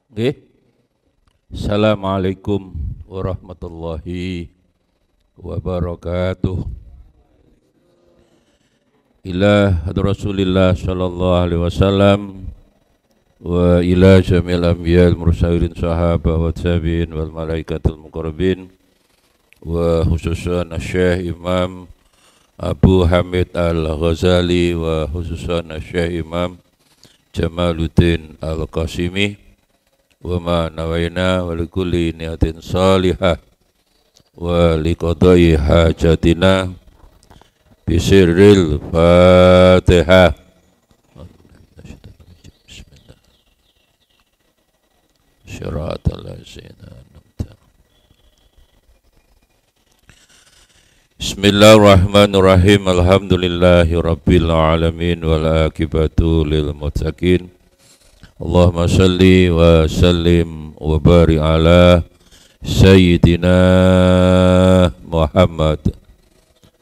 Nggih. Assalamualaikum warahmatullahi wabarakatuh. Ila Rasulillah sallallahu alaihi wasallam wa ila jamil anbiya'il mursalin sahabah wa tabi'in wal malaikatul muqarrabin wa khususan Syekh Imam Abu Hamid Al-Ghazali wa khususan Syekh Imam Jamaluddin Al-Qasimi wa ma nawaina wa likulli niyatin salihah wa liqadai hajatina bisirril Fatihah. Syiratal ladzina an'amta. Bismillahirrahmanirrahim. Alhamdulillahi rabbil alamin wal akibatu lil muttaqin. Allahumma salli wa sallim wa barik ala Sayyidina Muhammad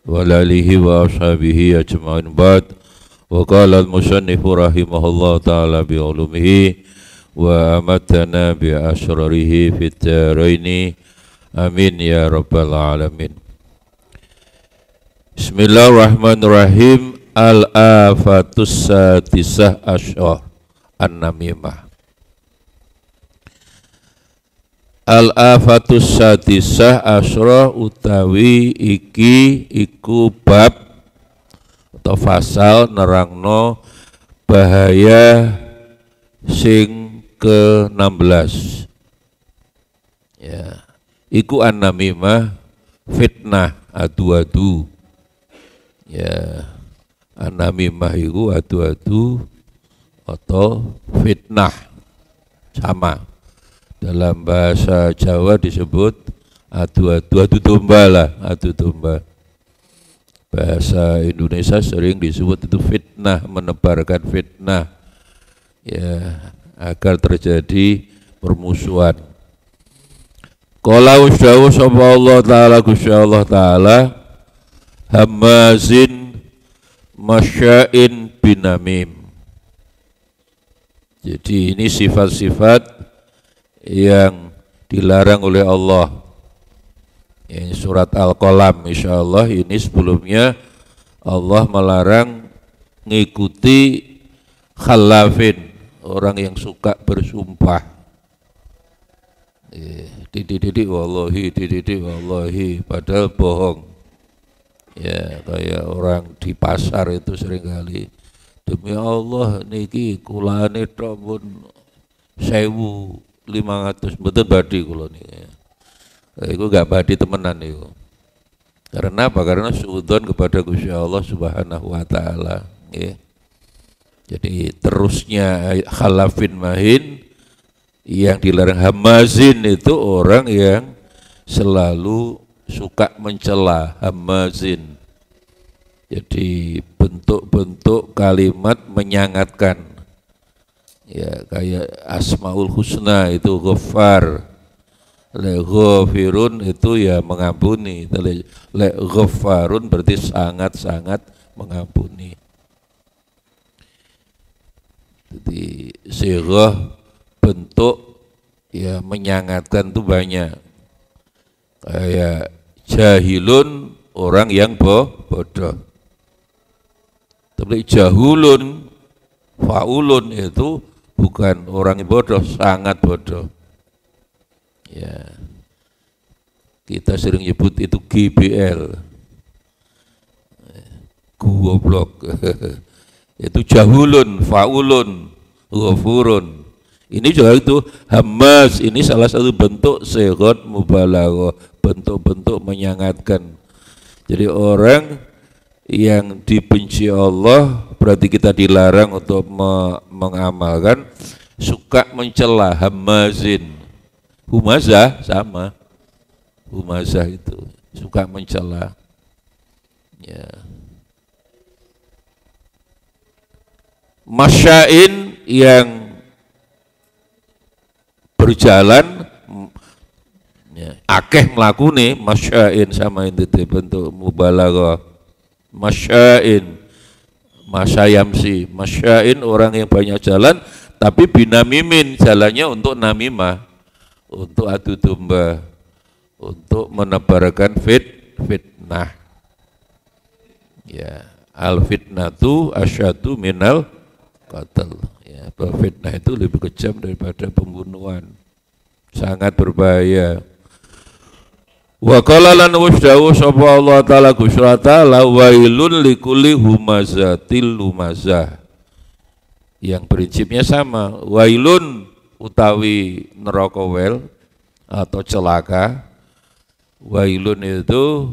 wa alihi wa ashabihi ajma'in ba'd. Wa qala al-musannifu rahimahullah ta'ala bi ulumihi wa amatana bi asrarihi fit daraini amin ya rabbal alamin. Bismillahirrahmanirrahim. Al-afatus sadisah asyar an-namimah. Al-afatus sadisah asyra utawi iki iku bab atau fasal nerangno bahaya sing ke-16. Ya, iku an-namimah, fitnah, adu-adu. Ya, an-namimah iku adu-adu atau fitnah, sama. Dalam bahasa Jawa disebut adu domba lah, adu domba. Bahasa Indonesia sering disebut itu fitnah, menebarkan fitnah, ya, agar terjadi permusuhan. Qala usdawu sapa Allah Ta'ala, Gusti Allah Ta'ala, hamazin masya'in binamim. Jadi ini sifat-sifat yang dilarang oleh Allah. Ini surat Al-Qalam, insyaallah ini sebelumnya Allah melarang ngikuti khalafin, orang yang suka bersumpah. Dididik wallahi, padahal bohong. Ya, kayak orang di pasar itu seringkali, demi Allah niki kulane tok pun 1.500 mboten badhe kula niki. Iku gak badhe temenan iku. Karena apa? Karena suudzon kepada Gusti Allah Subhanahu wa taala, nggih. Jadi terusnya khalafin mahin yang dilarang, hamazin itu orang yang selalu suka mencela, hamazin. Jadi bentuk-bentuk kalimat menyangatkan, ya, kayak Asmaul Husna itu Ghaffar, le Ghafirun itu ya mengampuni, le Ghaffarun berarti sangat-sangat mengampuni. Jadi sirah bentuk ya menyangatkan itu banyak, kayak jahilun orang yang bodoh. Tapi jahulun, faulun itu bukan orang yang bodoh, sangat bodoh. Ya, kita sering nyebut itu GBL, goblok. Itu jahulun, faulun, ghafurun. Ini juga itu hamaz, ini salah satu bentuk sighah mubalaghah, bentuk-bentuk menyangatkan. Jadi orang yang dibenci Allah berarti kita dilarang untuk mengamalkan, suka mencela, hamazin. Humazah sama, humazah itu suka mencela. Ya. Masyain yang berjalan, ya, akeh mlakune, masyain sama itu bentuk mubalaghah. Masyain, masyayamsi, masyain orang yang banyak jalan, tapi binamimin, jalannya untuk namimah, untuk adu domba, untuk menebarkan fitnah. Ya, al fitnatu asyadu minal qatl. Ya, bahwa fitnah itu lebih kejam daripada pembunuhan. Sangat berbahaya. Wa qala lan wasdawu sapa Allah taala gusrata la wailun likulli humazatil lumazah. Yang prinsipnya sama, wailun utawi neraka wel atau celaka. Wailun itu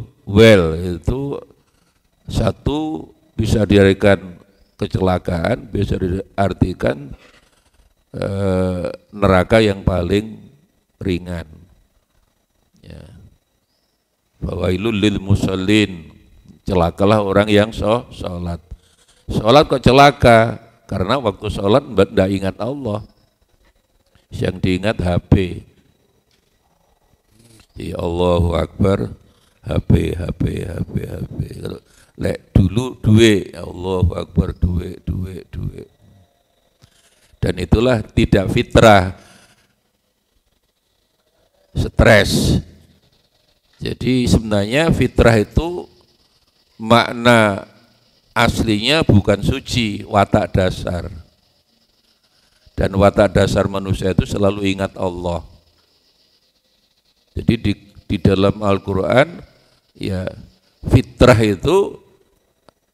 itu satu bisa diartikan kecelakaan, bisa diartikan neraka yang paling ringan. Ya. Fawailul lil musallin, celakalah orang yang sholat. Sholat kok celaka? Karena waktu sholat tidak ingat Allah, yang diingat HP. Ya Allahu Akbar, HP. Kalau lek dulu duit, ya Allahu Akbar, duit. Dan itulah tidak fitrah, stres. Jadi sebenarnya fitrah itu makna aslinya bukan suci, watak dasar. Dan watak dasar manusia itu selalu ingat Allah. Jadi di dalam Al-Quran ya fitrah itu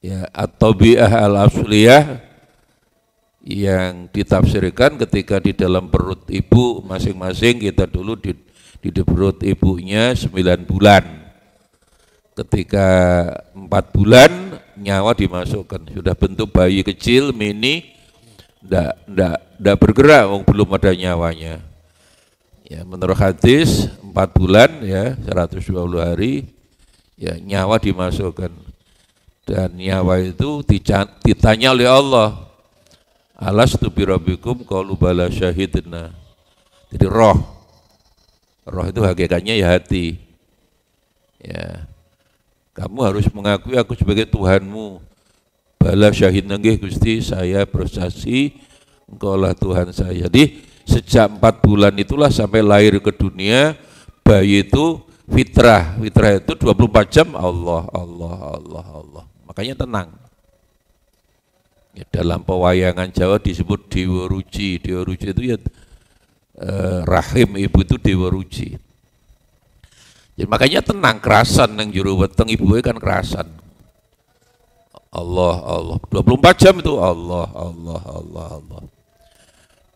ya at-tabi'ah al-asliyah yang ditafsirkan ketika di dalam perut ibu masing-masing kita dulu di perut ibunya 9 bulan. Ketika 4 bulan nyawa dimasukkan, sudah bentuk bayi kecil mini, ndak bergerak, belum ada nyawanya. Ya, menurut hadis 4 bulan ya 120 hari ya nyawa dimasukkan, dan nyawa itu ditanya oleh Allah, alastu birabbikum qalu bala syahidna. Jadi roh itu hakikatnya ya hati. Ya, kamu harus mengakui aku sebagai Tuhanmu. Bala syahid nggih Gusti, saya bersaksi Engkaulah Tuhan saya. Jadi sejak 4 bulan itulah sampai lahir ke dunia, bayi itu fitrah itu 24 jam Allah. Makanya tenang. Ya, dalam pewayangan Jawa disebut Dewa Ruci. Dewa Ruci itu ya rahim ibu itu Dewa Ruci. Jadi makanya tenang, kerasan yang juru weteng ibunya kan kerasan. Allah 24 jam itu Allah.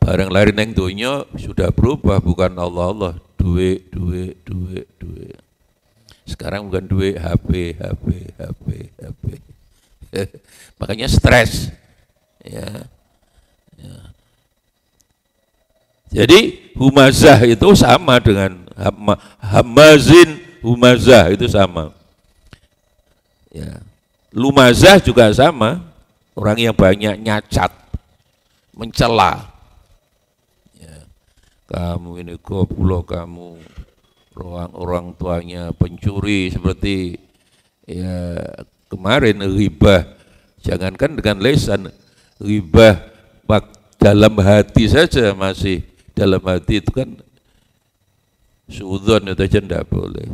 Bareng lahir neng donya sudah berubah, bukan Allah, duit. Sekarang bukan duit, HP. Makanya stres. Ya. Jadi humazah itu sama dengan hamazin, humazah itu sama. Ya. Lumazah juga sama, orang yang banyak nyacat, mencela. Ya. Kamu ini goblok, kamu orang tuanya pencuri, seperti ya kemarin ghibah. Jangankan dengan lisan, ghibah dalam hati saja masih. Dalam hati itu kan suudzon itu aja tidak boleh.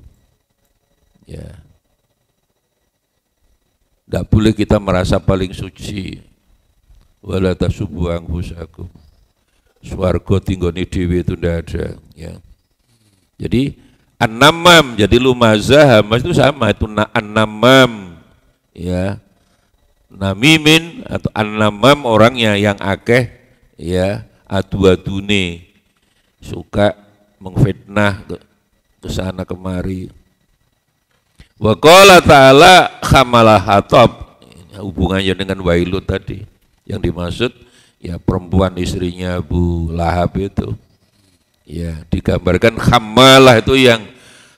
Ya, tidak boleh kita merasa paling suci. Wala tasubbu anfusakum. Swarga tinggoni dewi itu tidak ada. Ya. Jadi an-namam, jadi lumazah, hamas itu sama, itu an-namam. Ya, namimin atau an-namam orangnya yang akeh, ya adu-adune, suka mengfitnah ke sana kemari. Wa qala ta'ala khamalah hatab, hubungannya dengan wailun tadi. Yang dimaksud ya perempuan istrinya Abu Lahab itu. Ya, digambarkan khamalah itu yang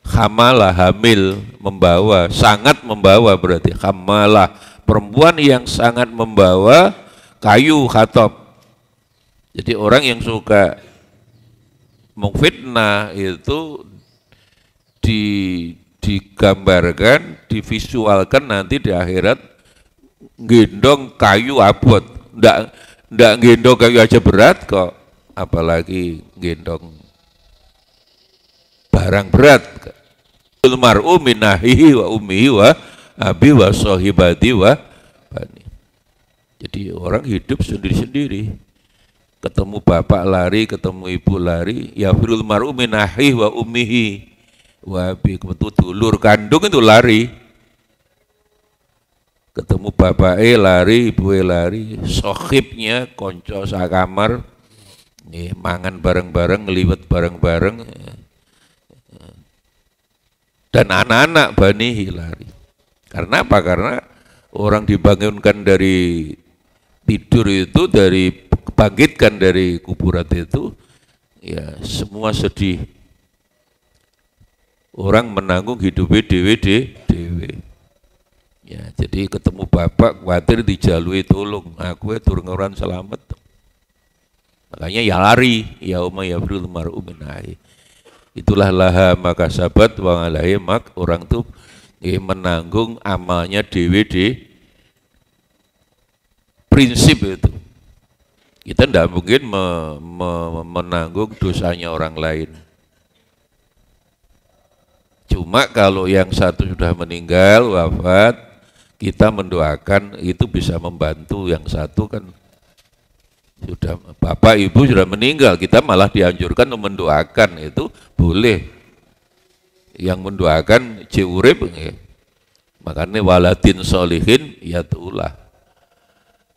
khamalah hamil, membawa, sangat membawa, berarti khamalah perempuan yang sangat membawa kayu hatab. Jadi orang yang suka mengfitnah itu digambarkan, divisualkan nanti di akhirat gendong kayu abot, ndak gendong kayu aja berat kok, apalagi gendong barang berat. Mar'u min ahihi wa ummihi wa abi wa sahibati wa bani. Jadi orang hidup sendiri-sendiri. Ketemu bapak lari, ketemu ibu lari, ya firul mar'u min ahihi wa ummihi wa abi. Ketemu dulur kandung itu lari. Ketemu bapak lari, ibu lari, sohibnya konco sakamar, mangan bareng-bareng, ngeliwet bareng-bareng, dan anak-anak bani lari. Karena apa? Karena orang dibangunkan dari tidur itu, kebangkitkan dari kuburan itu, ya semua sedih. Orang menanggung hidupnya dewe. Ya, jadi ketemu bapak khawatir dijalui tolong, aku turun orang selamat. Makanya ya lari, ya umma ya firul mar'u min ahihi. Itulah laha maka sabat wa alaihi mak, orang tuh menanggung amalnya dewe prinsip itu. Kita tidak mungkin menanggung dosanya orang lain. Cuma kalau yang satu sudah meninggal, wafat, kita mendoakan, itu bisa membantu yang satu kan. Sudah bapak ibu sudah meninggal, kita malah dianjurkan untuk mendoakan, itu boleh. Yang mendoakan jiurib, makanya waladin solihin ya tulah.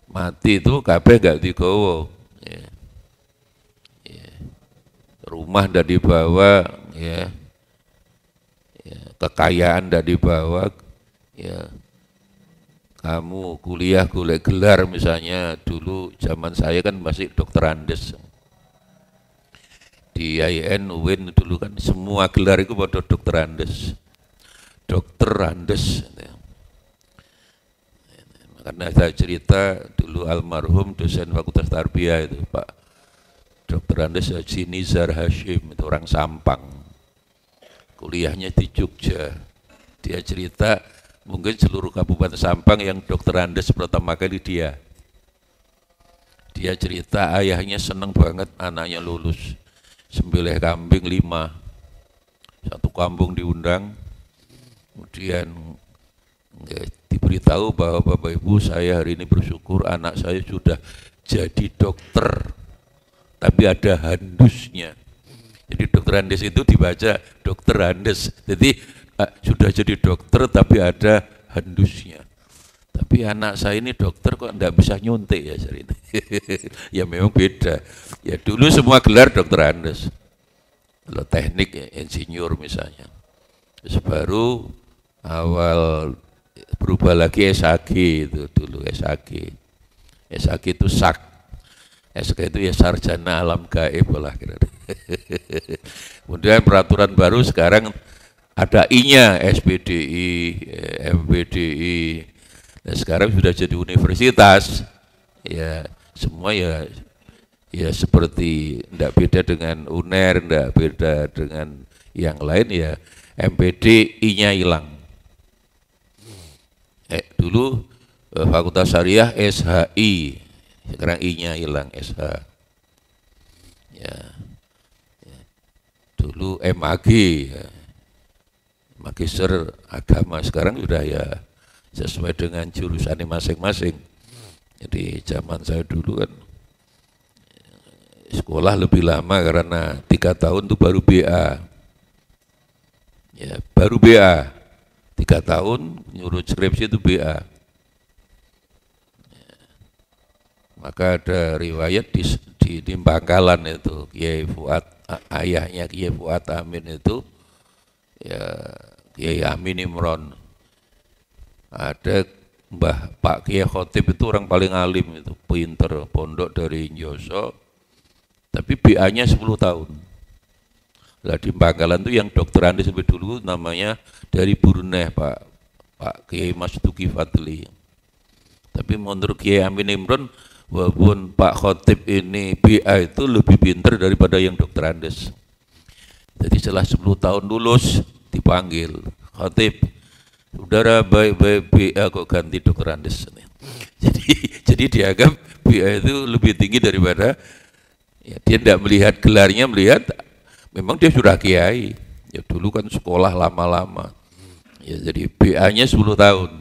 Mati itu kabeh gak digowo. Ya. Ya. Rumah ndak dibawa, ya. Ya. Kekayaan ndak dibawa, ya. Kamu kuliah golek gelar misalnya, dulu zaman saya kan masih dokter Andes. Di IAIN, UIN dulu kan semua gelar itu pada dokter Andes. Dokter Andes. Karena saya cerita dulu almarhum dosen Fakultas Tarbiyah itu Pak Dokter Andes Haji Nizar Hashim, itu orang Sampang. Kuliahnya di Jogja. Dia cerita mungkin seluruh Kabupaten Sampang yang dokter Andes pertama kali dia. Dia cerita ayahnya seneng banget anaknya lulus. Sembelih kambing 5. Satu kampung diundang. Kemudian diberitahu bahwa Bapak Ibu, saya hari ini bersyukur anak saya sudah jadi dokter. Tapi ada handusnya. Jadi dokter Andes itu dibaca dokter Andes. Jadi sudah jadi dokter tapi ada handusnya. Tapi anak saya ini dokter kok enggak bisa nyuntik ya hari ini. Ya memang beda. Ya dulu semua gelar dokter Andes. Kalau teknik ya, insinyur misalnya. Terus baru awal berubah lagi SAG itu dulu SAG. SAG itu sak. SAG itu ya sarjana alam gaib lah kira-kira. Kemudian peraturan baru sekarang ada I-nya, SPDI, MPDI. Nah, sekarang sudah jadi universitas. Ya, semua ya seperti tidak beda dengan UNER, tidak beda dengan yang lain ya. MPD I-nya hilang. Dulu Fakultas Syariah SHI, sekarang I-nya hilang, SH. Ya. Dulu MAG, ya. Magister agama, sekarang sudah ya sesuai dengan jurusannya masing-masing. Jadi zaman saya dulu kan sekolah lebih lama karena 3 tahun itu baru BA. Ya, baru BA. 3 tahun nyuruh skripsi itu BA. Ya. Maka ada riwayat di Bangkalan itu, Kiai Fuad, ayahnya Kiai Fuad Amin itu, ya Kiai Amin Imron. Ada Mbah Pak Kiai Khotib itu orang paling alim itu, pinter, pondok dari Njoso, tapi BA-nya 10 tahun. Lah di Bangkalan itu yang dokter Andes sampai dulu namanya dari Brunei Pak Kiai Mas Duki Fadli. Tapi menurut Kiai Amin Imron, walaupun Pak Khotib ini BA itu lebih pinter daripada yang dokter Andes. Jadi setelah 10 tahun lulus dipanggil, Khotib, saudara baik-baik BA kok ganti dokter Andes. Jadi dianggap BA itu lebih tinggi daripada ya, dia tidak melihat gelarnya, melihat memang dia sudah kiai. Ya dulu kan sekolah lama-lama. Ya jadi BA-nya 10 tahun.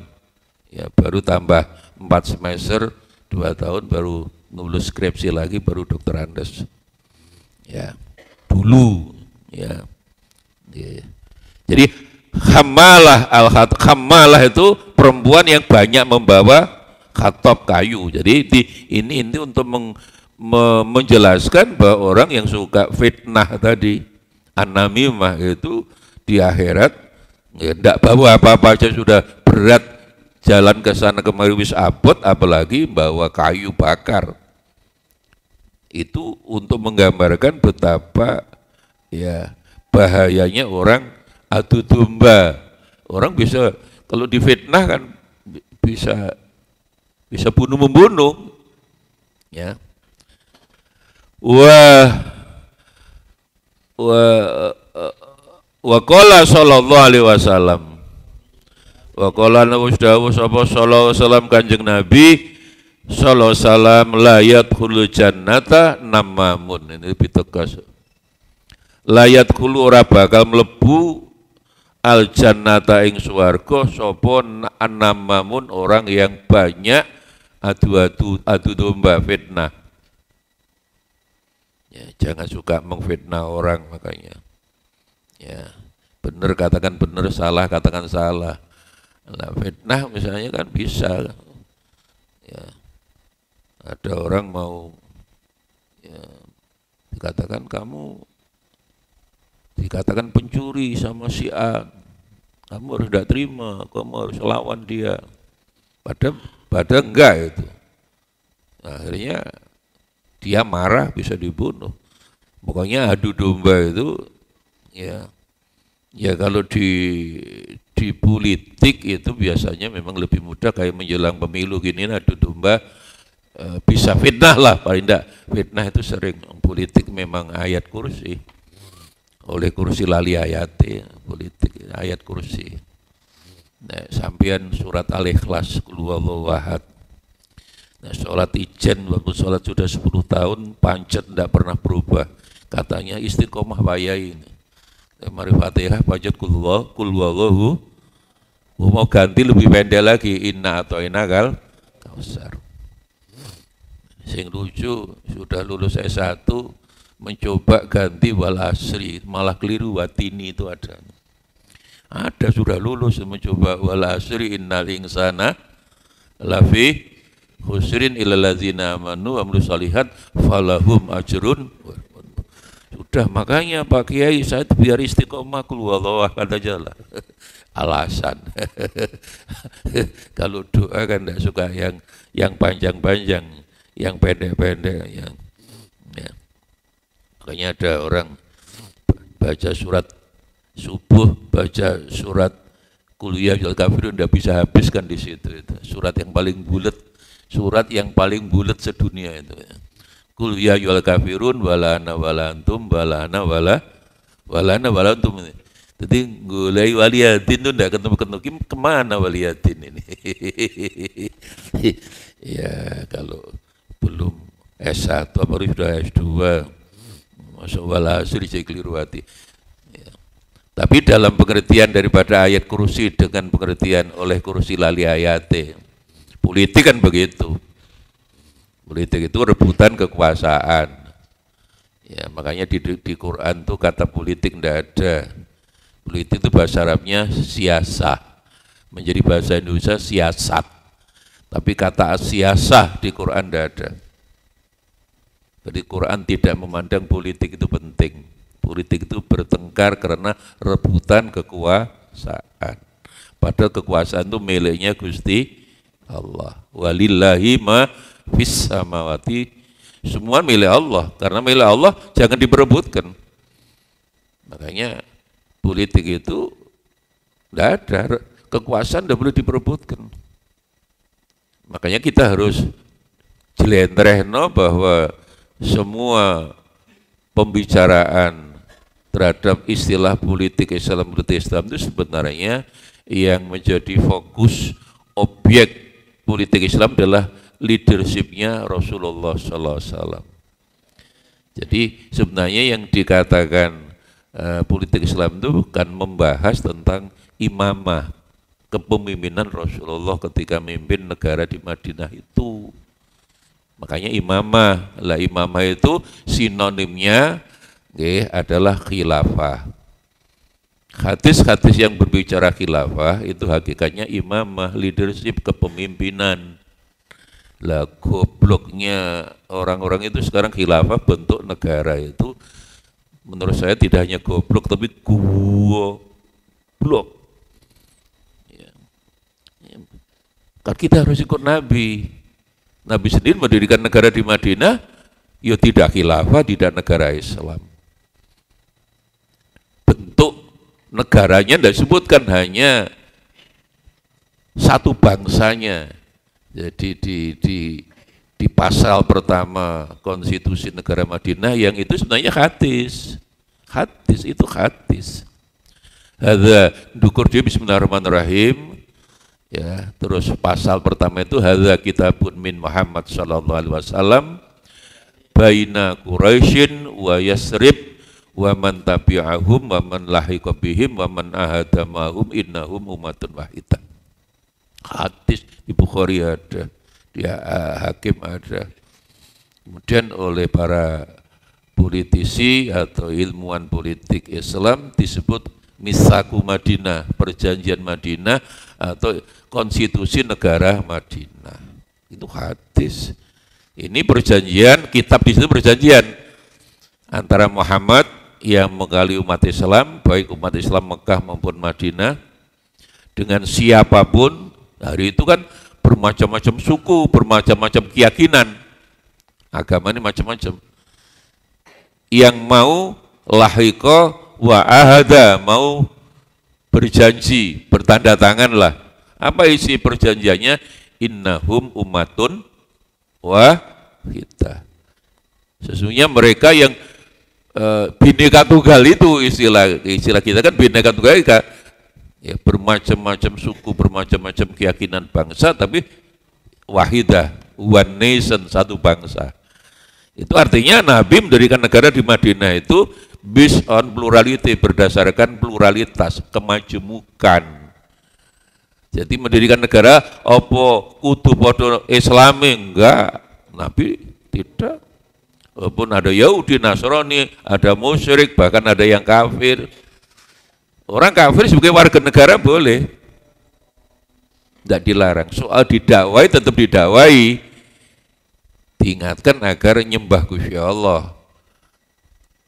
Ya baru tambah 4 semester, 2 tahun baru nulis skripsi lagi, baru dokter Andes. Ya dulu ya. Jadi Hamalah itu perempuan yang banyak membawa khatop kayu. Jadi ini untuk menjelaskan bahwa orang yang suka fitnah tadi, an-namimah itu di akhirat ya tidak bawa apa-apa aja sudah berat, jalan ke sana kemari wis abot, apalagi bawa kayu bakar. Itu untuk menggambarkan betapa ya bahayanya orang adu domba. Orang bisa kalau difitnah kan bisa bunuh membunuh. Ya. Wa qala sallallahu alaihi wasallam. Wa qala nabi sallallahu alaihi wasallam Kanjeng Nabi sallallahu alaihi wasallam la yadkhulul jannata namamun. Ini lebih tegas. La yadkhulu ora bakal mlebu al jannata ing swarga sapa namamun orang yang banyak adu domba fitnah. Ya, jangan suka mengfitnah orang makanya. Ya, benar katakan benar, salah katakan salah. Nah, fitnah misalnya kan bisa. Ya, ada orang mau ya, dikatakan pencuri sama si A, kamu harus tidak terima, kamu harus lawan dia. Padahal enggak itu. Nah, akhirnya dia marah bisa dibunuh. Pokoknya adu domba itu ya kalau di politik itu biasanya memang lebih mudah, kayak menjelang pemilu gini adu domba bisa fitnah lah, paling enggak fitnah itu sering. Politik memang ayat kursi, oleh kursi lali ayatnya, politik ayat kursi. Nah, sampean surat Al-Ikhlas qul huwallahu ahad. Nah, sholat ijen waktu sholat sudah 10 tahun pancet tidak pernah berubah. Katanya istiqomah wayai ini. Mari Fatihah pancet qul huwallahu. Mau ganti lebih pendek lagi, inna atau inakal kausar. Sing lucu sudah lulus S1 mencoba ganti wal asri, malah keliru watini itu ada. Ada sudah lulus mencoba wal asri innal insana lafi khusrin illal ladzina amanu wa amilus shalihat falahum ajrun. Sudah, makanya Pak Kiai saya biar istiqomah qul huwallahu ahad aja lah. Alasan. Kalau doa kan tidak suka yang panjang-panjang, yang pendek-pendek, yang ya. Makanya ada orang baca surat subuh, baca surat qul ya ayyuhal kafirun tidak bisa habiskan di situ itu. Surat yang paling bulat, surat yang paling bulat sedunia itu. Qul ya ayyuhal kafirun wala ana wala antum wala ana wala antum. Jadi gulai waliyatin itu tidak ketemu kemana waliyatin ini. Ya kalau belum S1 baru sudah S2, masuk walhasil saya keliru hati. Ya. Tapi dalam pengertian daripada ayat kursi dengan pengertian oleh kursi lali ayate, politik kan begitu. Politik itu rebutan kekuasaan. Ya, makanya di Quran tuh kata politik tidak ada. Politik itu bahasa Arabnya siasah, menjadi bahasa Indonesia siasat. Tapi kata siasah di Quran tidak ada. Jadi Quran tidak memandang politik itu penting. Politik itu bertengkar karena rebutan kekuasaan. Padahal kekuasaan itu miliknya Gusti Allah. Walillahi ma fis samawati, semua milik Allah. Karena milik Allah jangan diperebutkan. Makanya politik itu tidak ada, kekuasaan tidak boleh diperebutkan. Makanya kita harus jelentrehno bahwa semua pembicaraan terhadap istilah politik Islam itu sebenarnya yang menjadi fokus objek politik Islam adalah leadershipnya Rasulullah Sallallahu Alaihi Wasallam. Jadi sebenarnya yang dikatakan politik Islam itu bukan membahas tentang imamah, kepemimpinan Rasulullah ketika memimpin negara di Madinah itu. Makanya imamah, lah imamah itu sinonimnya adalah khilafah. Hadis-hadis yang berbicara khilafah itu hakikatnya imamah, leadership, kepemimpinan. Lah gobloknya orang-orang itu sekarang khilafah bentuk negara itu menurut saya tidak hanya goblok tapi goblok. Ya. Kan kita harus ikut Nabi. Nabi sendiri mendirikan negara di Madinah, ya tidak khilafah, tidak negara Islam. Bentuk negaranya tidak disebutkan, hanya satu bangsanya. Jadi di pasal pertama konstitusi negara Madinah yang itu sebenarnya hadis. Hadis itu hadis. Hadza dukur dia bismillahirrahmanirrahim. Ya, terus pasal pertama itu hadza kitabun min Muhammad sallallahu alaihi wasallam baina Quraisyin wa Yasrib wa man tabi'ahum wa man lahiqa bihim wa man ahada ma'hum innahum ummatun wahidah. Hadis di Bukhari ada, di Hakim ada. Kemudian oleh para politisi atau ilmuwan politik Islam disebut Misaku Madinah, perjanjian Madinah atau konstitusi negara Madinah. Itu hadis. Ini perjanjian, kitab di situ perjanjian antara Muhammad yang menggali umat Islam, baik umat Islam Mekah maupun Madinah, dengan siapapun. Hari itu kan bermacam-macam suku, bermacam-macam keyakinan. Agama ini macam-macam. Yang mau lahiqa wa ahada, mau berjanji, bertanda tangan lah. Apa isi perjanjiannya? Innahum ummatun wahidah. Sesungguhnya mereka yang Bhinneka Tunggal itu istilah kita kan Bhinneka Tunggal Ika. Ya, bermacam-macam suku, bermacam-macam keyakinan bangsa, tapi wahidah, one nation, satu bangsa. Itu artinya Nabi mendirikan negara di Madinah itu based on plurality, berdasarkan pluralitas, kemajemukan. Jadi mendirikan negara, opo kudu podo Islami, enggak. Nabi tidak. Walaupun ada Yahudi, Nasrani, ada musyrik, bahkan ada yang kafir. Orang kafir sebagai warga negara boleh, tidak dilarang. Soal didakwai tetap didakwai, diingatkan agar nyembah Gusti Allah.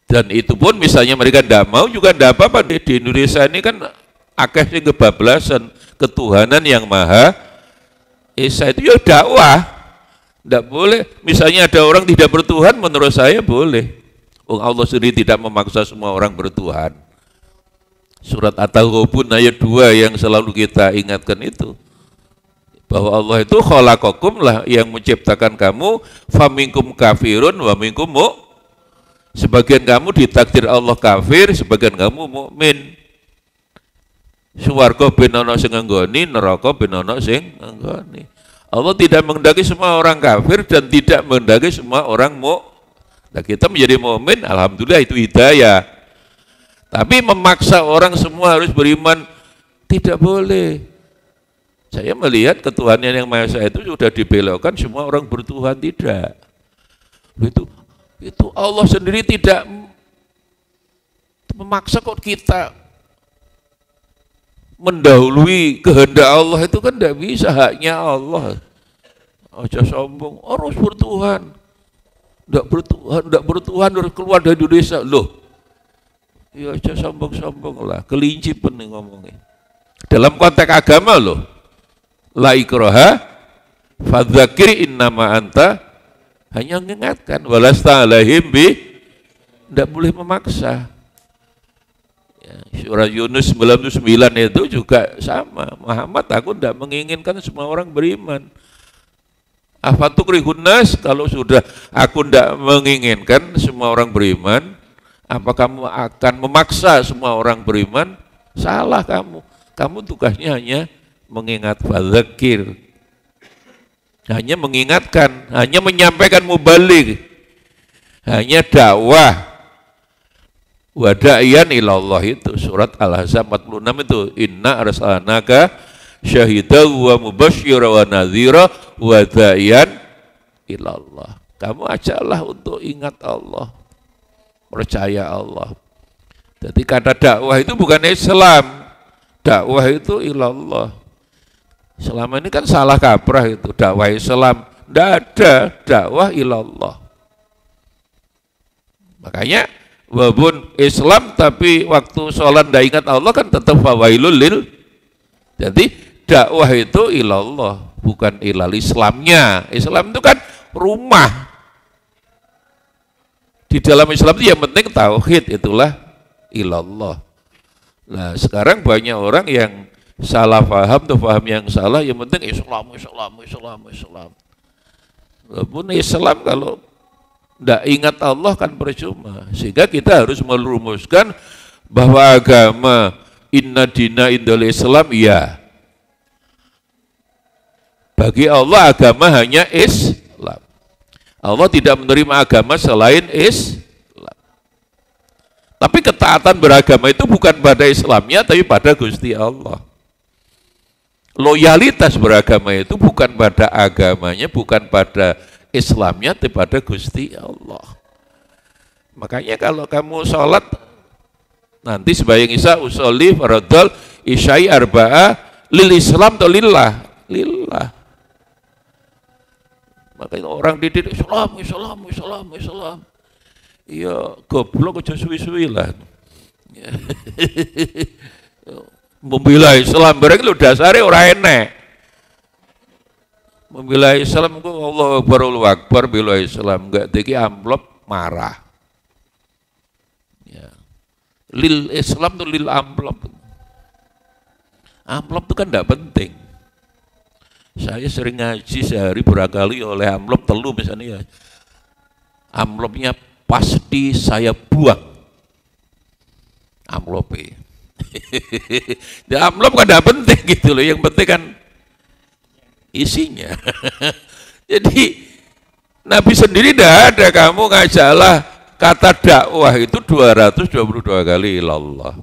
Dan itu pun misalnya mereka tidak mau juga tidak apa-apa. Di Indonesia ini kan akeh sing kebablasan, ketuhanan yang maha esa itu ya dakwah. Tidak boleh, misalnya ada orang tidak bertuhan, menurut saya boleh. Allah sendiri tidak memaksa semua orang bertuhan. Surat At-Taghabun ayat 2 yang selalu kita ingatkan itu. Bahwa Allah itu khalaqakum lah yang menciptakan kamu, faminkum kafirun wa minkum sebagian kamu ditakdir Allah kafir, sebagian kamu mukmin. Swarga ben ana sing nggoni, neraka ben ana sing nggoni. Allah tidak menghendaki semua orang kafir dan tidak menghendaki semua orang mukmin. Nah, kita menjadi mukmin, alhamdulillah itu hidayah. Tapi memaksa orang semua harus beriman tidak boleh. Saya melihat ketuhanan yang Maha Esa itu sudah dibelokkan, semua orang bertuhan, tidak. Itu Allah sendiri tidak memaksa kok kita mendahului kehendak Allah, itu kan tidak bisa, haknya Allah. Aja sombong, harus bertuhan. Tidak bertuhan harus keluar dari Indonesia. Loh, ya aja sombong-sombong lah, kelinci pun nih ngomongnya. Dalam konteks agama loh, la ikraha fadzakir innama anta, hanya mengingatkan, walasta alaihim bi, tidak boleh memaksa. Ya, surah Yunus 99 itu juga sama. Muhammad, aku tidak menginginkan semua orang beriman. Afatukhrihun nas, kalau sudah aku tidak menginginkan semua orang beriman, apa kamu akan memaksa semua orang beriman? Salah kamu. Kamu tugasnya hanya mengingat, fadzakir. hanya mengingatkan, hanya menyampaikan mubaligh, hanya dakwah. Wa da'iyan ilallah itu surat Al-Ahzab 46 itu, inna arsalnaka syahidan wa mubasysyiran wa nadhira wa da'iyan ilallah. Kamu ajaklah untuk ingat Allah, percaya Allah. Jadi kata dakwah itu bukan Islam, dakwah itu ilallah. Selama ini kan salah kaprah itu, dakwah Islam, tidak ada, dakwah ilallah. Makanya walaupun Islam tapi waktu sholat tidak ingat Allah kan tetap fawailul lil. Jadi dakwah itu ilallah, bukan ilal Islamnya. Islam itu kan rumah. Di dalam Islam itu yang penting tauhid, itulah ilallah. Nah sekarang banyak orang yang salah paham tuh, paham yang salah, yang penting Islam. Walaupun Islam kalau tidak ingat Allah kan percuma. Sehingga kita harus merumuskan bahwa agama inna dina indal Islam, ya. Bagi Allah agama hanya Islam. Allah tidak menerima agama selain Islam. Tapi ketaatan beragama itu bukan pada Islamnya, tapi pada Gusti Allah. Loyalitas beragama itu bukan pada agamanya, bukan pada Islamnya, tapi pada Gusti Allah. Makanya kalau kamu sholat nanti sembahyang isya, usolli faradhal isya'i arba'ah lil Islam atau lillah. Makanya orang dididik Islam. Iya, goblok aja suwi-suwi lah. Membela Islam bareng lu dasare ora enek. Membela Islam kok Allah Akbar, Allahu Akbar, bela Islam enggak diki amplop marah. Ya. Lil Islam tuh lil amplop. Amplop itu kan enggak penting. Saya sering ngaji sehari berakali oleh amplop telu misalnya ya. Amplopnya pasti saya buang. Amplopnya. Ya amplop kan enggak penting gitu loh, yang penting kan isinya. Jadi Nabi sendiri tidak ada, kamu ngajaklah kata dakwah itu 222 kali ilallah.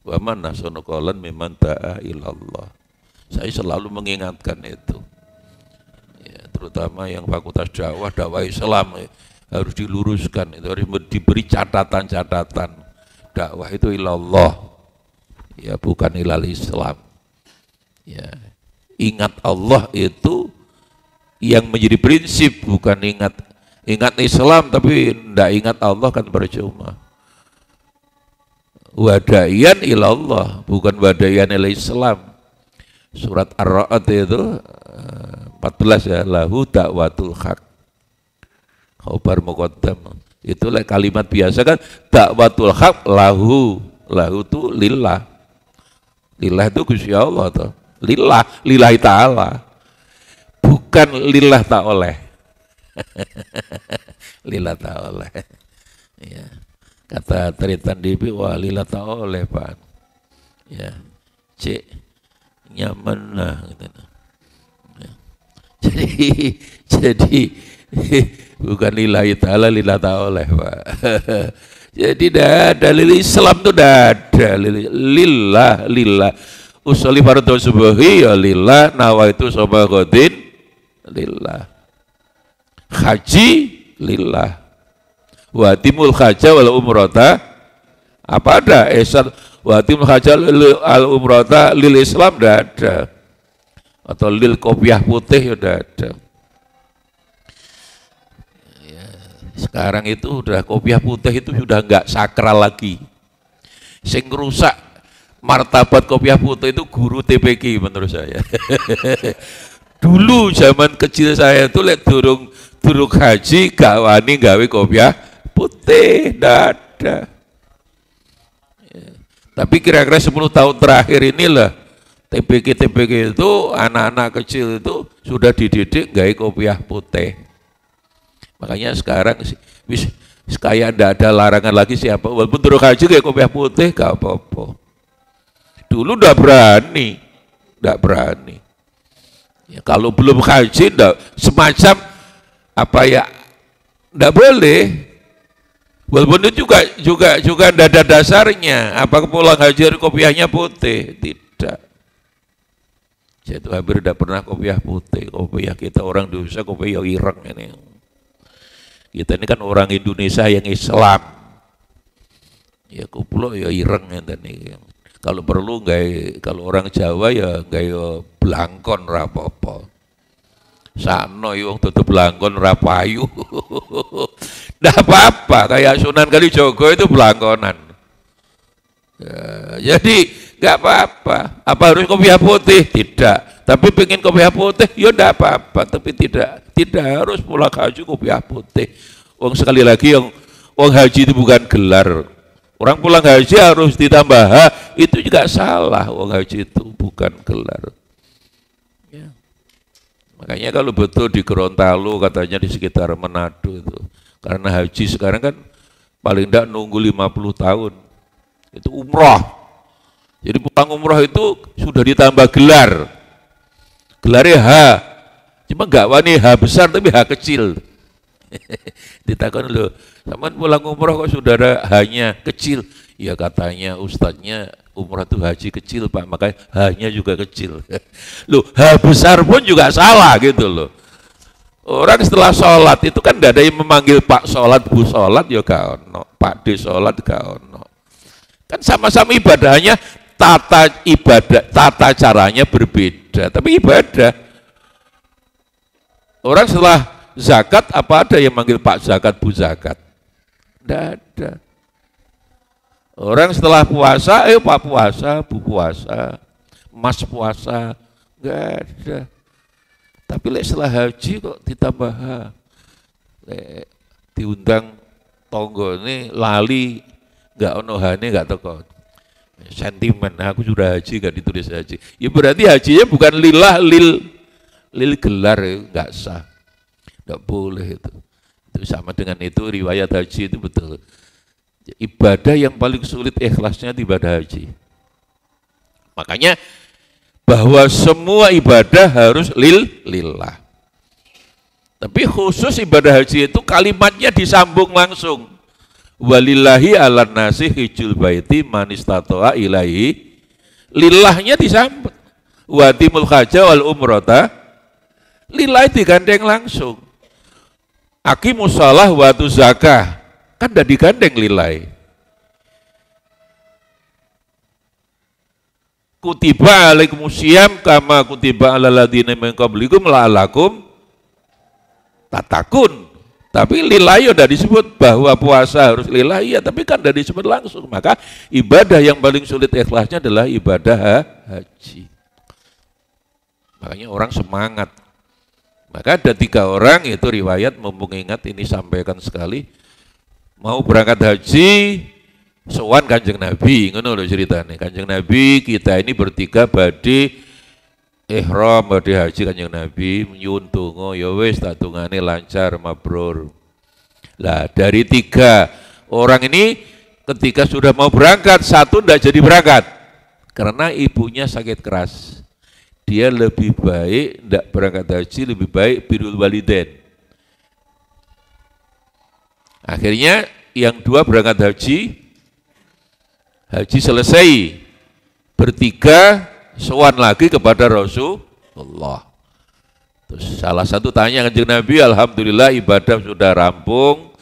Wa man ahsanu qawlan mimman da'a ilallah. Saya selalu mengingatkan itu. Ya, terutama yang fakultas dakwah Islam harus diluruskan, itu harus diberi catatan-catatan. Dakwah itu ilallah. Ya bukan ilal Islam. Ya. Ingat Allah itu yang menjadi prinsip, bukan ingat Islam tapi tidak ingat Allah kan percuma. Wada'iyan ilallah, bukan wada'iyan ila Islam. Surat Ar-Ra'd itu 14 ya, lahu da'watul haq. Khabar muqaddam. Itulah kalimat biasa kan, da'watul haq lahu itu lillah. Lillah itu Gusti Allah toh. Lillahi ta'ala, bukan lillah ta'oleh. Lillah ta'oleh. Ya. Kata Tritan Dibi, wah lillah ta'oleh Pak. Ya, cek nyaman lah. Gitu. Ya. Jadi bukan lillahi ta'ala, lillah ta'oleh Pak. Jadi tidak ada lillah Islam itu tidak ada. Lillah. Usolli fardhu subuhi ya lillah, nawaitu shoma ghadin lillah. Haji lillah. Wa timul haja wal umrata, apa ada ihsan wa timul haja al umrata lil Islam, tidak ada. Atau lil kopiah putih ya tidak ada. Ya, sekarang itu udah kopiah putih itu sudah enggak sakral lagi. Sing rusak martabat kopiah putih itu guru TPQ menurut saya. Dulu zaman kecil saya itu lihat durung haji gak wani gawe kopiah putih, tidak ada. Ya. Tapi kira-kira 10 tahun terakhir inilah TPQ itu anak-anak kecil itu sudah dididik gawe kopiah putih. Makanya sekarang kayak tidak ada larangan lagi siapa walaupun durung haji gawe kopiah putih gak apa-apa. Dulu tidak berani. Ya, kalau belum haji semacam apa ya, enggak boleh. Walaupun itu juga tidak ada dasarnya. Apakah pulang haji kopiahnya putih? Tidak. Saya itu hampir tidak pernah kopiah putih. Kopiah kita orang Indonesia kopiah ireng ini. Kita ini kan orang Indonesia yang Islam. Ya kupulo ya ireng ini. Kalau perlu kalau orang Jawa ya gaya blangkon rapopo. Sakno wong tutup blangkon rapayu. Nggak apa-apa, kayak Sunan Kalijogo itu belangkonan. Ya, jadi nggak apa-apa. Apa harus kopiah putih? Tidak. Tapi pengen kopiah putih, ya nggak apa-apa. Tapi tidak harus pulang haji kopiah putih. Wong sekali lagi yang haji itu bukan gelar. Orang pulang haji harus ditambah itu juga salah. Wong haji itu bukan gelar. Ya. Makanya kalau betul di Gorontalo katanya di sekitar Manado itu. Karena haji sekarang kan paling tidak nunggu 50 tahun. Itu umroh. Jadi pulang umroh itu sudah ditambah gelar. Gelarnya H. Cuma enggak wani H besar tapi H kecil. Ditakon loh, sama pulang umroh kok sudah ada H-nya kecil. Ya katanya ustadznya umroh itu haji kecil Pak, makanya H-nya juga kecil. Loh, H besar pun juga salah gitu loh. Orang setelah sholat itu kan tidak ada yang memanggil Pak sholat, Bu sholat, ya gak ono. Pak D sholat gak ono. Kan sama-sama ibadahnya, tata caranya berbeda, tapi ibadah. Orang setelah zakat apa ada yang manggil Pak zakat, Bu zakat? Tidak ada. Orang setelah puasa, Pak puasa, Bu puasa, Mas puasa, nggak ada. Tapi setelah haji kok ditambah diundang tonggo ini lali nggak ono hane nggak teko sentimen. Aku sudah haji nggak ditulis haji. Ya berarti hajinya bukan lillah lil gelar, nggak sah, nggak boleh itu. Itu sama dengan itu riwayat haji itu betul. Ibadah yang paling sulit ikhlasnya di ibadah haji. Makanya bahwa semua ibadah harus lillah. Tapi khusus ibadah haji itu kalimatnya disambung langsung. Walillahi ala nasi hijjul baiti man istata'a ilaihi. Lillahnya disambung. Wa timul haja wal umrata. Lillahi digandeng langsung. Aqimus shalah wa atuz zakah. Kan udah digandeng lillahi. Kutiba alaikumusiyam kama kutiba ala ladina min qablikum la'alakum tatakun. Tapi lillahi udah disebut bahwa puasa harus lillahi, ya, tapi kan udah disebut langsung. Maka ibadah yang paling sulit ikhlasnya adalah ibadah haji. Makanya orang semangat. Maka ada 3 orang, itu riwayat, mumpung ingat ini sampaikan sekali, mau berangkat haji, sowan Kanjeng Nabi, ngono lho ceritane. Kanjeng Nabi kita ini bertiga badhe ihram badhe haji Kanjeng Nabi nyuwun donga ya wis tak dongane lancar mabrur. Lah dari 3 orang ini ketika sudah mau berangkat, 1 enggak jadi berangkat karena ibunya sakit keras. Dia lebih baik enggak berangkat haji, lebih baik birrul walidain. Akhirnya yang 2 berangkat haji selesai, bertiga sowan lagi kepada Rasulullah. Terus salah satu tanya Kanjeng Nabi, alhamdulillah ibadah sudah rampung.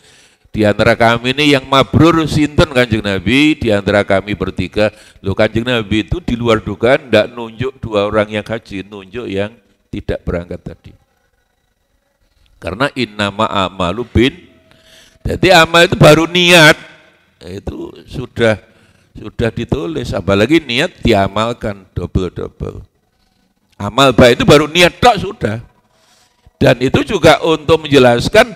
Di antara kami ini yang mabrur sinten Kanjeng Nabi? Di antara kami bertiga. Loh, Kanjeng Nabi itu di luar dugaan tidak nunjuk 2 orang yang haji, nunjuk yang tidak berangkat tadi. Karena innama amalu bin. Jadi amal itu baru niat, itu sudah ditulis, apalagi niat diamalkan double. Amal baik itu baru niat tok sudah. Dan itu juga untuk menjelaskan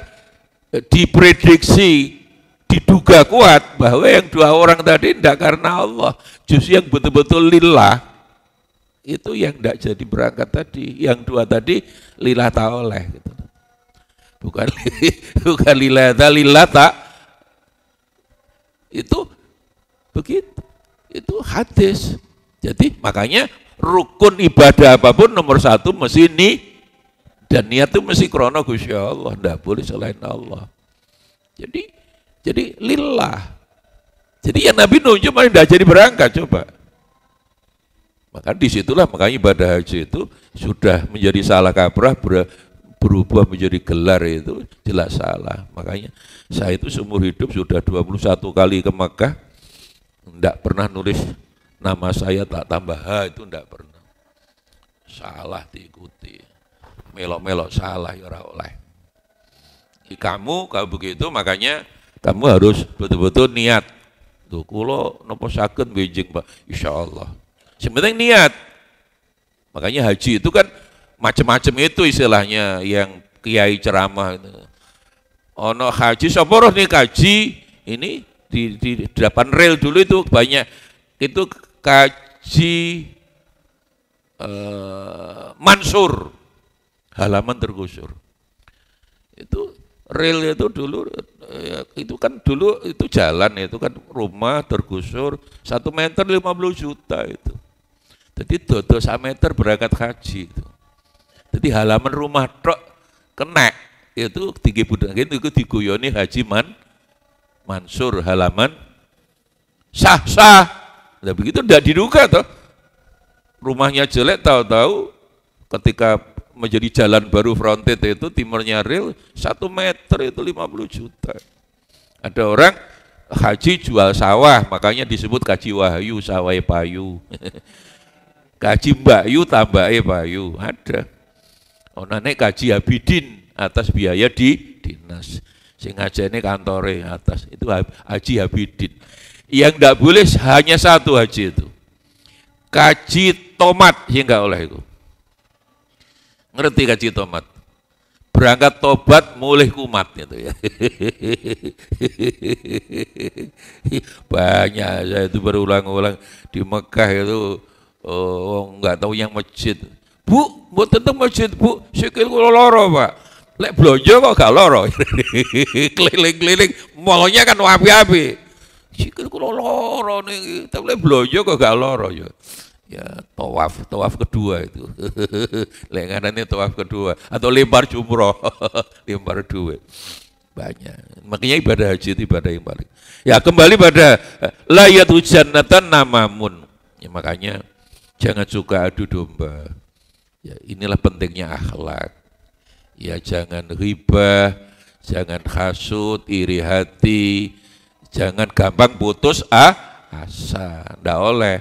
diprediksi, diduga kuat bahwa yang 2 orang tadi tidak karena Allah, justru yang betul-betul lillah itu yang tidak jadi berangkat tadi, yang 2 tadi lillah ta'oleh gitu. Bukan lillah tak, itu begitu, itu hadis. Jadi makanya rukun ibadah apapun nomor 1 mesti Dan niat itu mesti krono Gusti Allah, ndak boleh selain Allah. Jadi lillah. Jadi yang Nabi nunjuk malah ndak jadi berangkat coba. Maka disitulah makanya ibadah haji itu sudah menjadi salah kaprah, berubah menjadi gelar itu jelas salah. Makanya saya itu seumur hidup sudah 21 kali ke Makkah, enggak pernah nulis nama saya tak tambah H, itu enggak pernah. Salah diikuti. Melok-melok salah ya ora oleh. Kamu kalau begitu makanya kamu harus betul-betul niat. Tuh kula napa saged benjing Pak, insyaallah. Yang penting niat. Makanya haji itu kan macam-macam itu istilahnya yang kiai ceramah itu. Ono haji sapa roh nih kaji ini di depan rel dulu itu banyak itu kaji Mansur, halaman tergusur. Itu rel itu dulu itu kan dulu itu jalan itu kan rumah tergusur 1 meter 50 juta itu. Jadi dodo 1 meter berangkat haji itu. Jadi halaman rumah tok kena itu tinggi budak itu diguyoni Haji Mansur halaman sah. Nah begitu tidak diduga toh. Rumahnya jelek tahu-tahu ketika menjadi jalan baru fronted itu timurnya rel 1 meter itu 50 juta. Ada orang haji jual sawah makanya disebut kaji wahyu sawai payu. Kaji Mbak Yu tambahe payu ada. Ono nek kaji Abidin atas biaya di dinas. Sing ngajene kantore atas itu Haji Abidin. Yang enggak boleh hanya satu haji itu. Kaji tomat yang enggak oleh itu. Ngerti kaji tomat? Berangkat tobat mulih kumat gitu ya. Banyak saya itu berulang-ulang di Mekah itu enggak tahu yang masjid. Bu, buat tentang masjid, Bu, sikil kula loro, Pak. Lek blonjo kok gak loro. Keliling-keliling, mallnya kan api-api. Sikil kula loro nih, tapi lek blonjo kok gak loro ya. Ya tawaf kedua itu. Lek nganane tawaf kedua atau lempar jumroh, lempar duit. Banyak. Makanya ibadah haji itu ibadah yang paling. Ya kembali pada layatu jannatan namamun. Ya makanya jangan suka adu domba. Ya inilah pentingnya akhlak. Ya jangan ribah, jangan hasud, iri hati, jangan gampang putus asa. Ndak oleh.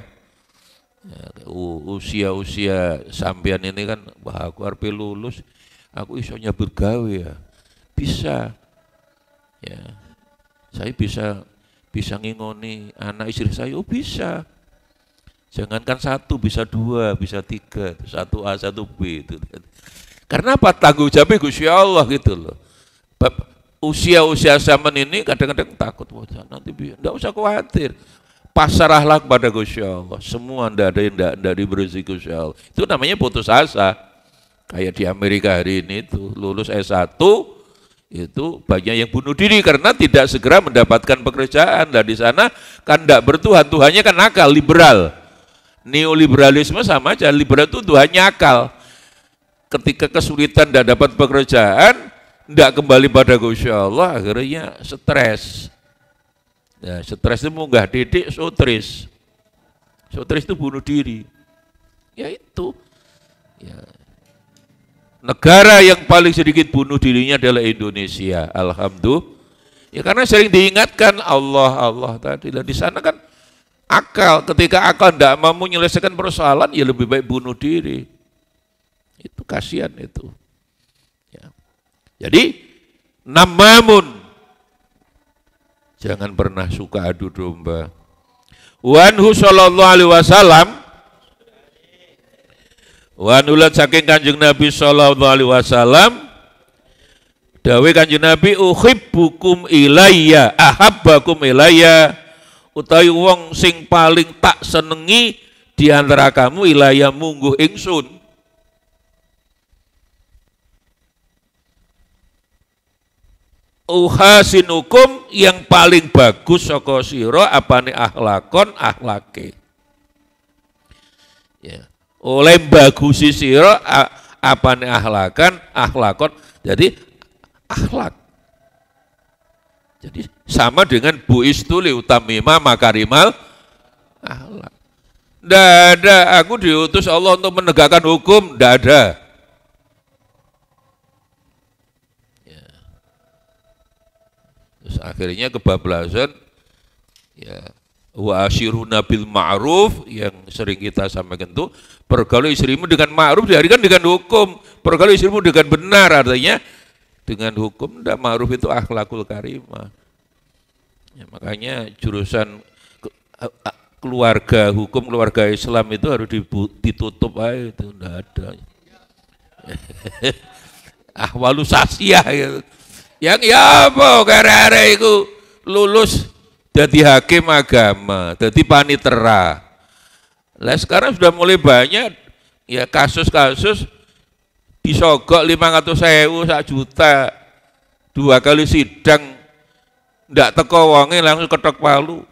Ya, usia sampean ini kan, wah aku arep lulus, aku iso nyabut gawe ya. Bisa. Ya. Saya bisa ngingoni anak istri saya, oh bisa. Jangankan 1, bisa 2, bisa 3, 1A, 1B itu. Karena apa? Tanggung jawabnya Gusti Allah gitu loh. Usia zaman ini kadang-kadang takut, nanti enggak usah khawatir. Pasrahlah kepada Gusti Allah. Semua enggak ada yang enggak diberi Gusti Allah. Itu namanya putus asa. Kayak di Amerika hari ini itu lulus S1 itu banyak yang bunuh diri karena tidak segera mendapatkan pekerjaan. Dan di sana kan enggak bertuhan, Tuhannya kan nakal, liberal. Neoliberalisme sama aja, liberal itu Tuhannya akal. Ketika kesulitan tidak dapat pekerjaan, tidak kembali pada Gusti Allah, akhirnya stres. Ya, stres itu munggah didik, sutris. Sutris itu bunuh diri. Ya itu. Ya. Negara yang paling sedikit bunuh dirinya adalah Indonesia. Alhamdulillah. Ya karena sering diingatkan Allah tadi. Di sana kan akal, ketika akal tidak mau menyelesaikan persoalan, ya lebih baik bunuh diri. Itu kasihan itu. Ya. Jadi, namamun. Jangan pernah suka adu domba. Wanhu sallallahu alaihi wasallam. Wanulat saking Kanjeng Nabi sallallahu alaihi wasallam. Dawe Kanjeng Nabi, uhibbukum ilayya, ahabbakum ilayya. Utawi wong sing paling tak senengi di antara kamu ilaya mungguh ingsun. Uhasinukum yang paling bagus saka sira apane akhlakon akhlake. Ya. Oleh bagusi sira apa nih akhlakan, akhlakon. Jadi akhlak. Jadi sama dengan buistu liutamima makarimal akhlak. Tidak ada, aku diutus Allah untuk menegakkan hukum, tidak ada. Ya. Terus akhirnya kebablasan, ya, wa asyiruna bil ma'ruf yang sering kita sampaikan itu, pergaul istrimu dengan ma'ruf diharikan dengan hukum, pergaul istrimu dengan benar, artinya dengan hukum. Tidak, ma'ruf itu akhlakul karimah. Ya, makanya jurusan keluarga, hukum keluarga Islam itu harus ditutup aja, itu enggak ada. Ahwalu sasiyah gitu. Yang ya apa gara-gara itu lulus jadi hakim agama, jadi panitera. Lah sekarang sudah mulai banyak ya kasus-kasus disogok 500.000, 1 juta, 2 kali sidang ndak teko wonge langsung ketok palu,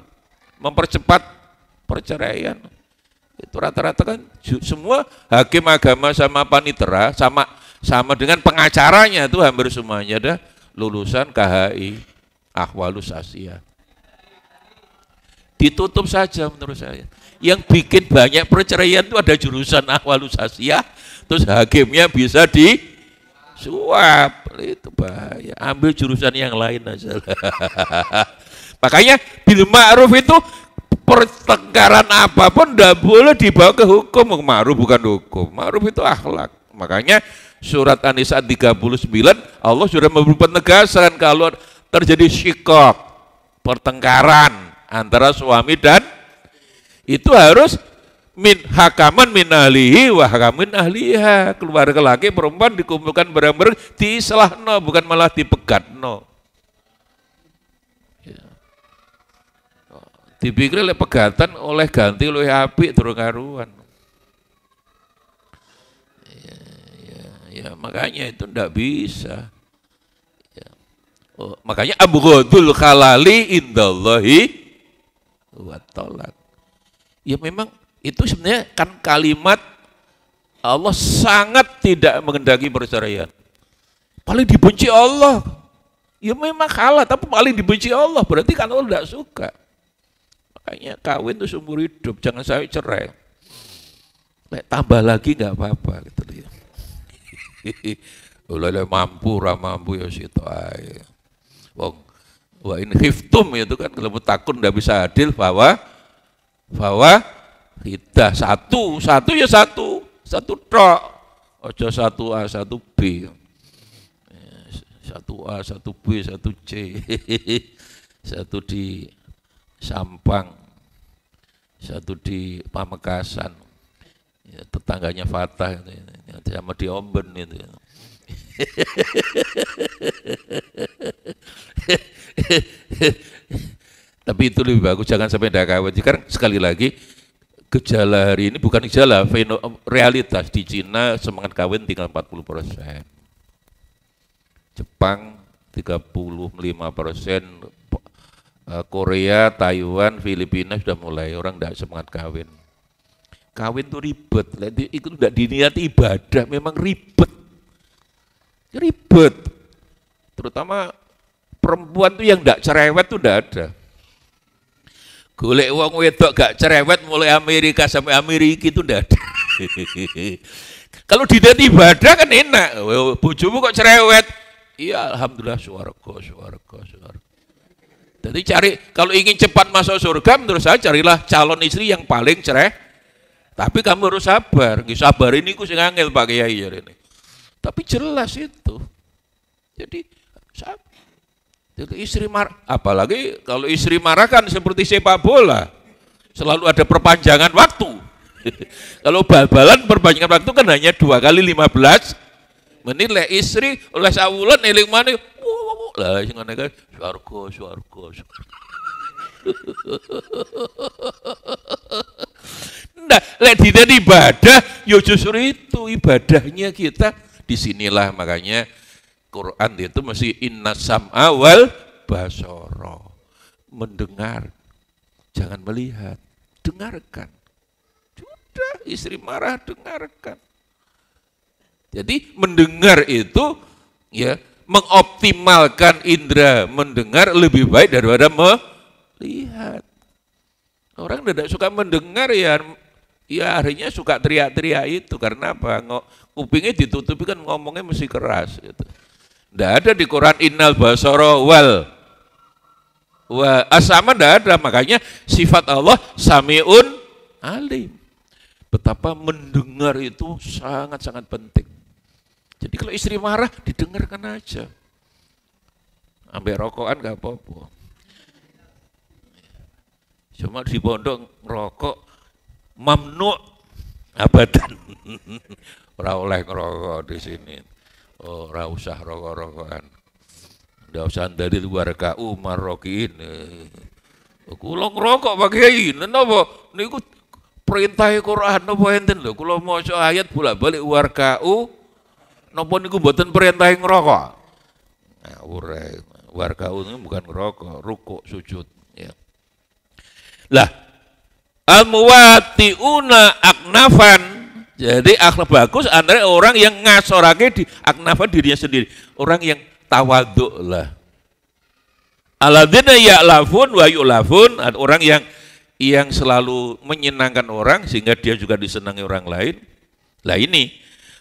mempercepat perceraian. Itu rata-rata kan semua hakim agama sama panitera sama dengan pengacaranya itu hampir semuanya ada lulusan KHI Ahwalus Asia. Ditutup saja menurut saya. Yang bikin banyak perceraian itu ada jurusan Ahwalus Asia, terus hakimnya bisa disuap. Itu bahaya. Ambil jurusan yang lain aja. Makanya bil ma'ruf itu pertengkaran apapun tidak boleh dibawa ke hukum. Ma'ruf bukan hukum, ma'ruf itu akhlak. Makanya surat An-Nisa 39 Allah sudah memberi penegasan kalau terjadi syikok, pertengkaran antara suami dan itu harus min hakaman min ahlihi wa hakamin ahliha, keluarga laki perempuan dikumpulkan bareng-bareng diislahno, bukan malah dipegatno. Dipikir oleh pegatan oleh ganti oleh apik durung karuan. Ya, makanya itu ndak bisa. Ya. Oh, makanya abghadul halali indallahi wa tolak. Ya memang itu sebenarnya kan kalimat Allah sangat tidak mengendaki perceraian. Paling dibenci Allah. Ya memang halal, tapi paling dibenci Allah berarti kan Allah tidak suka. Makanya kawin itu seumur hidup, jangan sampai cerai. Tambah lagi nggak apa-apa gitu ya. Oleh mampu, mampu ya situ aja. Wong, wa in khiftum itu kan kalau takut nggak bisa adil bahwa kita satu ya satu tok, ojo 1A 1B, 1A 1B 1C, satu di Sampang, satu di Pamekasan, ya, tetangganya Fatah itu, sama di Omben itu. Tapi itu lebih bagus, jangan sampai tidak kawin. Karena sekali lagi gejala hari ini bukan gejala, realitas di Cina semangat kawin tinggal 40%, Jepang 35%, Korea, Taiwan, Filipina sudah mulai orang tidak semangat kawin. Kawin itu ribet, itu tidak diniati ibadah, memang ribet. Terutama perempuan itu yang tidak cerewet itu tidak ada. Golek wong wedok gak cerewet mulai Amerika sampai Amerika itu tidak ada. Kalau diniati ibadah kan enak, bojomu kok cerewet? Iya, alhamdulillah swarga. Jadi kalau ingin cepat masuk surga, menurut saya carilah calon istri yang paling cereh. Tapi kamu harus sabar. Sabar ini ku sing angel Pak Kiai ini. Tapi jelas itu. Jadi istri marah, apalagi kalau istri marah kan seperti sepak bola. Selalu ada perpanjangan waktu. Kalau bal-balan perpanjangan waktu kan hanya 2 kali 15 menit. Istri oleh sawulan eling maneh. Lah sing ngene kan swarga. Nah, lek dina ibadah yo justru itu ibadahnya kita disinilah. Makanya Quran itu mesti inna sam'a wal basara, mendengar, jangan melihat, dengarkan. Sudah, istri marah dengarkan. Jadi mendengar itu ya mengoptimalkan indera mendengar lebih baik daripada melihat. Orang tidak suka mendengar ya akhirnya suka teriak-teriak itu karena apa? Kupingnya ditutupi kan ngomongnya mesti keras gitu. Tidak ada di Quran innal basara wal asama, tidak ada. Makanya sifat Allah sami'un alim. Betapa mendengar itu sangat-sangat penting. Jadi kalau istri marah didengarkan aja. Ambil rokokan gak apa-apa. Cuma di pondok ngerokok mamnu abadan. Ora oleh ngerokok di sini. Ora usah rokok-rokokan. Ndak usah dari luar KU marokin. Kula ngerokok Pak Kiai, napa niku perintah Quran napa enten lho. Kula maca ayat bolak-balik luar KU napa niku mboten perintah ngerokok. Nah, luar KU ini bukan ngerokok, rukuk, sujud ya. Lah al-muwati'una aknafan, jadi akhlak bagus antara orang yang ngasorake di aknafan dirinya sendiri, orang yang tawadhu lah. Alladzina ya'lafun wa yu'lafun, orang yang selalu menyenangkan orang sehingga dia juga disenangi orang lain. Lah ini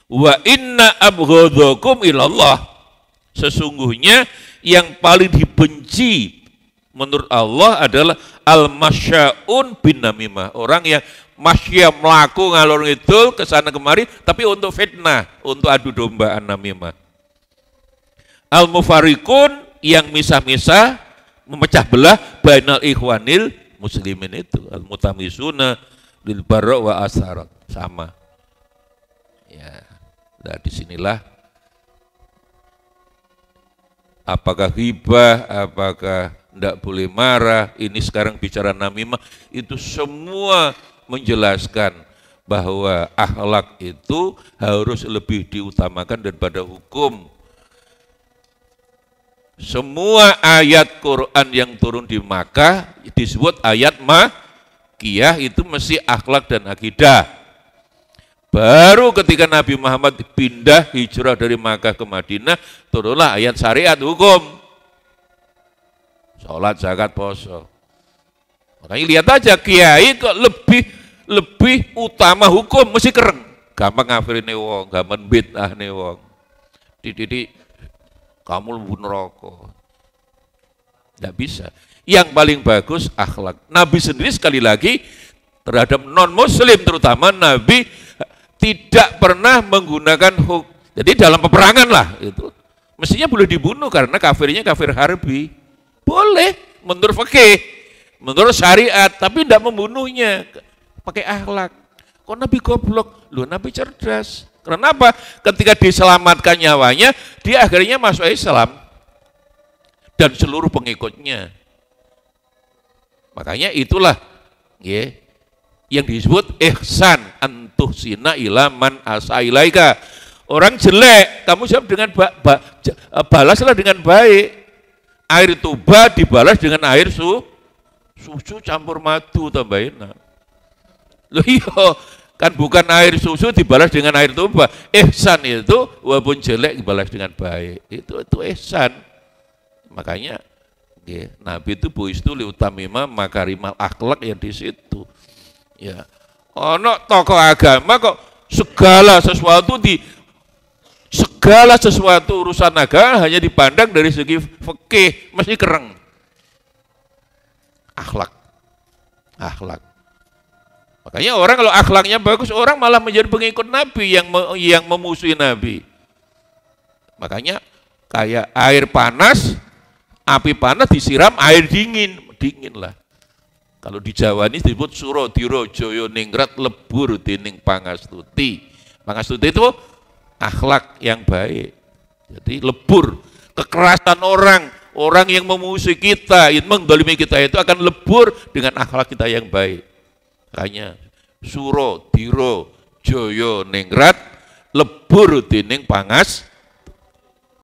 wa inna abghadakum ilallah, sesungguhnya yang paling dibenci menurut Allah adalah al-masya'un bin namimah, orang yang masya melaku ngalor ngidul kesana kemari tapi untuk fitnah, untuk adu domba namimah. Al-mufarikun, yang misah-misah, memecah belah bainal ikhwanil muslimin itu, al-mutamisuna lil barra wa asarat, sama. Ya, nah disinilah apakah ghibah, apakah tidak boleh marah, ini sekarang bicara namimah, itu semua menjelaskan bahwa akhlak itu harus lebih diutamakan daripada hukum. Semua ayat Quran yang turun di Makkah disebut ayat Makkiyah, itu mesti akhlak dan akidah. Baru ketika Nabi Muhammad pindah hijrah dari Makkah ke Madinah, turunlah ayat syariat hukum. Sholat, zakat, poso. Makanya lihat aja kiai kok lebih utama hukum, mesti keren. Gampang ngafirin wong, gampang bid'ah nih wong. Dididik kamu lebih neraka. Tidak bisa. Yang paling bagus akhlak. Nabi sendiri sekali lagi terhadap non muslim terutama, Nabi tidak pernah menggunakan hukum. Jadi dalam peperangan lah itu mestinya boleh dibunuh karena kafirnya kafir harbi. Boleh menurut fikih, menurut syariat, tapi tidak membunuhnya, pakai akhlak. Kok Nabi goblok? Loh, Nabi cerdas. Kenapa? Ketika diselamatkan nyawanya, dia akhirnya masuk Islam dan seluruh pengikutnya. Makanya itulah ya, yang disebut ihsan, antuhsina ila man asailaika. Orang jelek, kamu jawab dengan balaslah dengan baik. Air tuba dibalas dengan air susu campur madu tambahin. Loh iya, kan bukan air susu dibalas dengan air tuba. Ihsan itu walaupun jelek dibalas dengan baik. Itu ihsan. Makanya ya, Nabi itu buistu liutamima makarimal akhlak yang di situ. Ya. Ono tokoh agama kok segala sesuatu urusan agama hanya dipandang dari segi fikih, mesti kereng. Akhlak. Makanya orang kalau akhlaknya bagus, orang malah menjadi pengikut Nabi yang memusuhi Nabi. Makanya kayak air panas, api panas disiram air dingin lah. Kalau di Jawa ini disebut Surodiro Joyo Ningrat lebur dening pangastuti. Pangastuti itu akhlak yang baik. Jadi lebur, kekerasan orang yang memusuhi kita, yang mendolimi kita itu akan lebur dengan akhlak kita yang baik. Makanya Suro, Diro, Joyo, Ningrat, lebur dening pangas